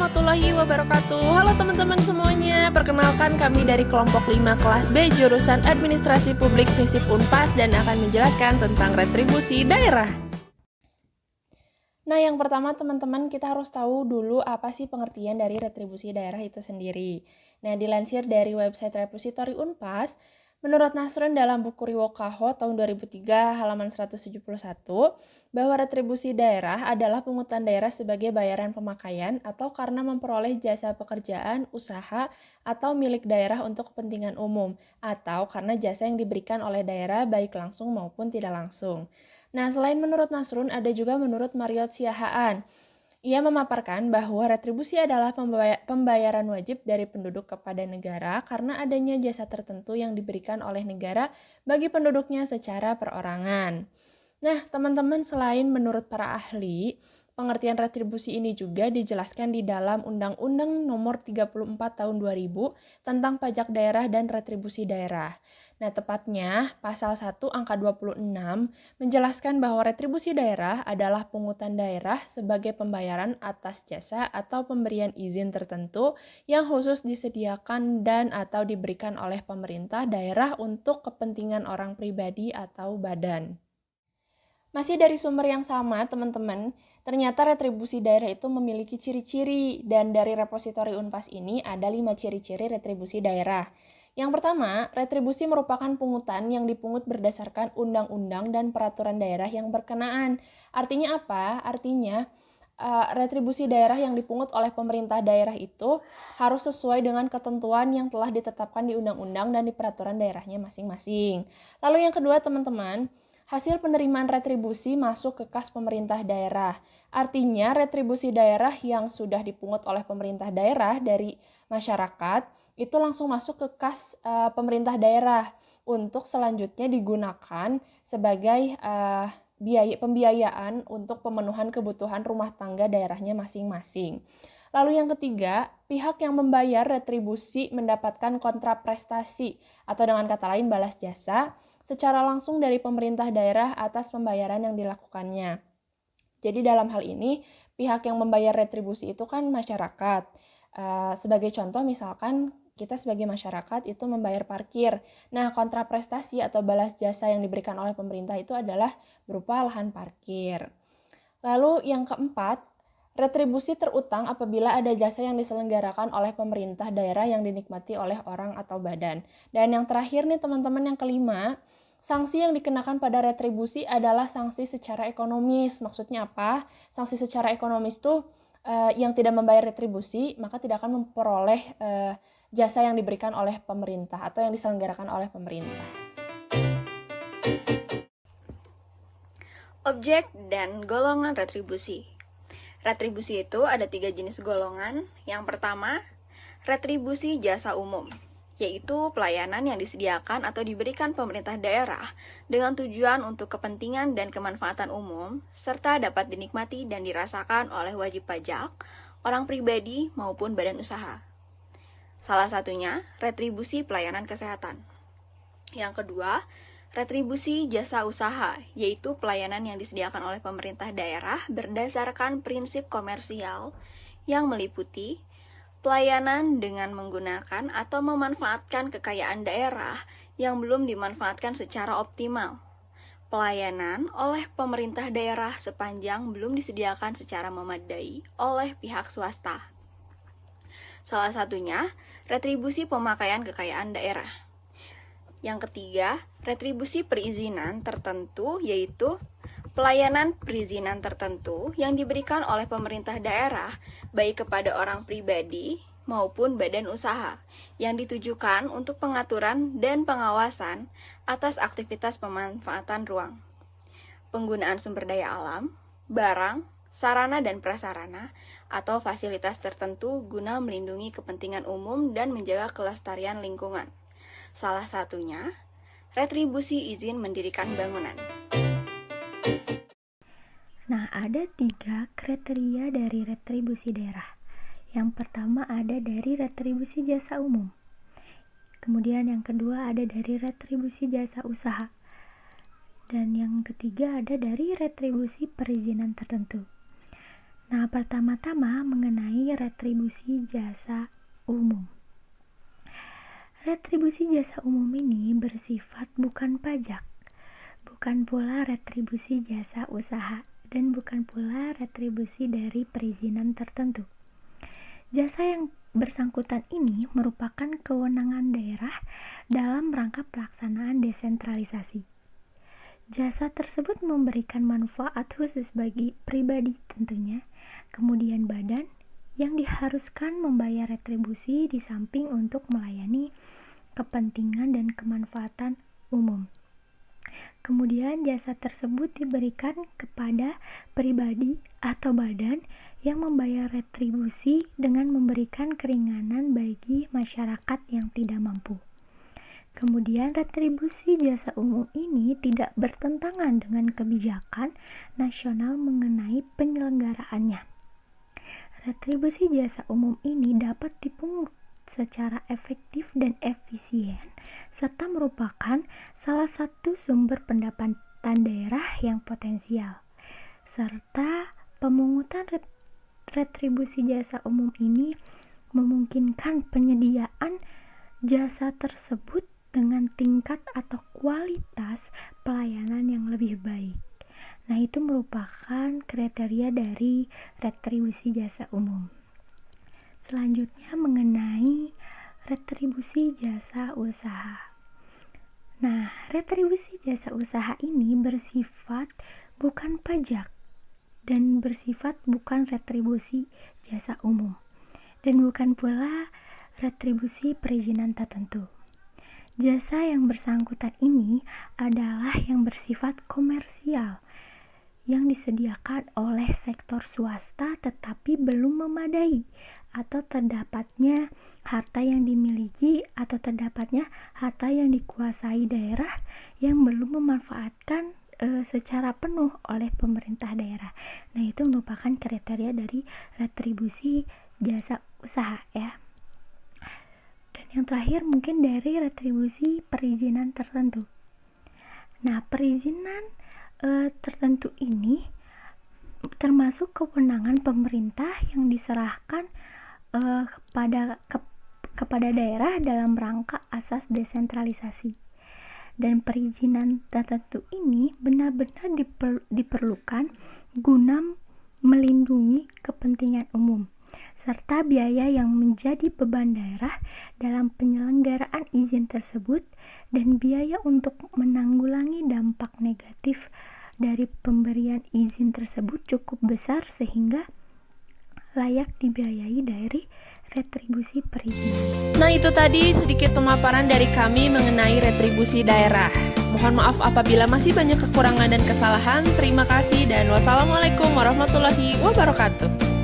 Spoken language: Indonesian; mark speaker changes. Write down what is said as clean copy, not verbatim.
Speaker 1: warahmatullahi wabarakatuh. Halo teman-teman semuanya, perkenalkan kami dari kelompok 5 kelas B jurusan Administrasi Publik FISIP Unpas dan akan menjelaskan tentang retribusi daerah. Nah, yang pertama teman-teman kita harus tahu dulu apa sih pengertian dari retribusi daerah itu sendiri. Nah, dilansir dari website repositori Unpas, menurut Nasrun dalam buku Riwokaho tahun 2003 halaman 171, bahwa retribusi daerah adalah pungutan daerah sebagai bayaran pemakaian atau karena memperoleh jasa pekerjaan, usaha, atau milik daerah untuk kepentingan umum, atau karena jasa yang diberikan oleh daerah baik langsung maupun tidak langsung. Nah, selain menurut Nasrun, ada juga menurut Mariot Siahaan. Ia memaparkan bahwa retribusi adalah pembayaran wajib dari penduduk kepada negara karena adanya jasa tertentu yang diberikan oleh negara bagi penduduknya secara perorangan. Nah, teman-teman, selain menurut para ahli, pengertian retribusi ini juga dijelaskan di dalam Undang-Undang Nomor 34 Tahun 2000 tentang pajak daerah dan retribusi daerah. Nah, tepatnya pasal 1 angka 26 menjelaskan bahwa retribusi daerah adalah pungutan daerah sebagai pembayaran atas jasa atau pemberian izin tertentu yang khusus disediakan dan atau diberikan oleh pemerintah daerah untuk kepentingan orang pribadi atau badan. Masih dari sumber yang sama, teman-teman, ternyata retribusi daerah itu memiliki ciri-ciri, dan dari repositori Unpas ini ada 5 ciri-ciri retribusi daerah. Yang pertama, retribusi merupakan pungutan yang dipungut berdasarkan undang-undang dan peraturan daerah yang berkenaan. Artinya apa? Artinya, retribusi daerah yang dipungut oleh pemerintah daerah itu harus sesuai dengan ketentuan yang telah ditetapkan di undang-undang dan di peraturan daerahnya masing-masing. Lalu yang kedua, teman-teman, hasil penerimaan retribusi masuk ke kas pemerintah daerah. Artinya, retribusi daerah yang sudah dipungut oleh pemerintah daerah dari masyarakat itu langsung masuk ke kas pemerintah daerah untuk selanjutnya digunakan sebagai pembiayaan untuk pemenuhan kebutuhan rumah tangga daerahnya masing-masing. Lalu yang ketiga, pihak yang membayar retribusi mendapatkan kontraprestasi atau dengan kata lain balas jasa secara langsung dari pemerintah daerah atas pembayaran yang dilakukannya. Jadi dalam hal ini, pihak yang membayar retribusi itu kan masyarakat. Sebagai contoh misalkan kita sebagai masyarakat itu membayar parkir. Nah, kontraprestasi atau balas jasa yang diberikan oleh pemerintah itu adalah berupa lahan parkir. Lalu yang keempat, retribusi terutang apabila ada jasa yang diselenggarakan oleh pemerintah daerah yang dinikmati oleh orang atau badan. Dan yang terakhir nih teman-teman, yang kelima, sanksi yang dikenakan pada retribusi adalah sanksi secara ekonomis. Maksudnya apa? Sanksi secara ekonomis itu yang tidak membayar retribusi maka tidak akan memperoleh jasa yang diberikan oleh pemerintah atau yang diselenggarakan oleh pemerintah.
Speaker 2: Objek dan golongan retribusi. Retribusi itu ada 3 jenis golongan. Yang pertama, retribusi jasa umum, yaitu pelayanan yang disediakan atau diberikan pemerintah daerah dengan tujuan untuk kepentingan dan kemanfaatan umum, serta dapat dinikmati dan dirasakan oleh wajib pajak, orang pribadi maupun badan usaha. Salah satunya, retribusi pelayanan kesehatan. Yang kedua, retribusi jasa usaha, yaitu pelayanan yang disediakan oleh pemerintah daerah berdasarkan prinsip komersial yang meliputi pelayanan dengan menggunakan atau memanfaatkan kekayaan daerah yang belum dimanfaatkan secara optimal. Pelayanan oleh pemerintah daerah sepanjang belum disediakan secara memadai oleh pihak swasta. Salah satunya, retribusi pemakaian kekayaan daerah. Yang ketiga, retribusi perizinan tertentu, yaitu pelayanan perizinan tertentu yang diberikan oleh pemerintah daerah baik kepada orang pribadi maupun badan usaha yang ditujukan untuk pengaturan dan pengawasan atas aktivitas pemanfaatan ruang, penggunaan sumber daya alam, barang, sarana dan prasarana, atau fasilitas tertentu guna melindungi kepentingan umum dan menjaga kelestarian lingkungan. Salah satunya, retribusi izin mendirikan bangunan.
Speaker 3: Nah, ada 3 kriteria dari retribusi daerah. Yang pertama ada dari retribusi jasa umum. Kemudian yang kedua ada dari retribusi jasa usaha. Dan yang ketiga ada dari retribusi perizinan tertentu. Nah, pertama-tama mengenai retribusi jasa umum. Retribusi jasa umum ini bersifat bukan pajak, bukan pula retribusi jasa usaha, dan bukan pula retribusi dari perizinan tertentu. Jasa yang bersangkutan ini merupakan kewenangan daerah dalam rangka pelaksanaan desentralisasi. Jasa tersebut memberikan manfaat khusus bagi pribadi tentunya, kemudian badan yang diharuskan membayar retribusi di samping untuk melayani kepentingan dan kemanfaatan umum. Kemudian jasa tersebut diberikan kepada pribadi atau badan yang membayar retribusi dengan memberikan keringanan bagi masyarakat yang tidak mampu. Kemudian retribusi jasa umum ini tidak bertentangan dengan kebijakan nasional mengenai penyelenggaraannya. Retribusi jasa umum ini dapat dipungut secara efektif dan efisien, serta merupakan salah satu sumber pendapatan daerah yang potensial. Serta pemungutan retribusi jasa umum ini memungkinkan penyediaan jasa tersebut dengan tingkat atau kualitas pelayanan yang lebih baik. Nah, itu merupakan kriteria dari retribusi jasa umum. Selanjutnya mengenai retribusi jasa usaha. Nah, retribusi jasa usaha ini bersifat bukan pajak dan bersifat bukan retribusi jasa umum, dan bukan pula retribusi perizinan tertentu. Jasa yang bersangkutan ini adalah yang bersifat komersial yang disediakan oleh sektor swasta tetapi belum memadai, atau terdapatnya harta yang dimiliki atau terdapatnya harta yang dikuasai daerah yang belum memanfaatkan secara penuh oleh pemerintah daerah. Nah, itu merupakan kriteria dari retribusi jasa usaha ya. Dan yang terakhir mungkin dari retribusi perizinan tertentu. Nah, perizinan tertentu ini termasuk kewenangan pemerintah yang diserahkan kepada daerah dalam rangka asas desentralisasi. Dan perizinan tertentu ini benar-benar diperlukan guna melindungi kepentingan umum, serta biaya yang menjadi beban daerah dalam penyelenggaraan izin tersebut, dan biaya untuk menanggulangi dampak negatif dari pemberian izin tersebut cukup besar sehingga layak dibiayai dari retribusi perizinan.
Speaker 1: Nah, itu tadi sedikit pemaparan dari kami mengenai retribusi daerah. Mohon maaf apabila masih banyak kekurangan dan kesalahan. Terima kasih dan wassalamualaikum warahmatullahi wabarakatuh.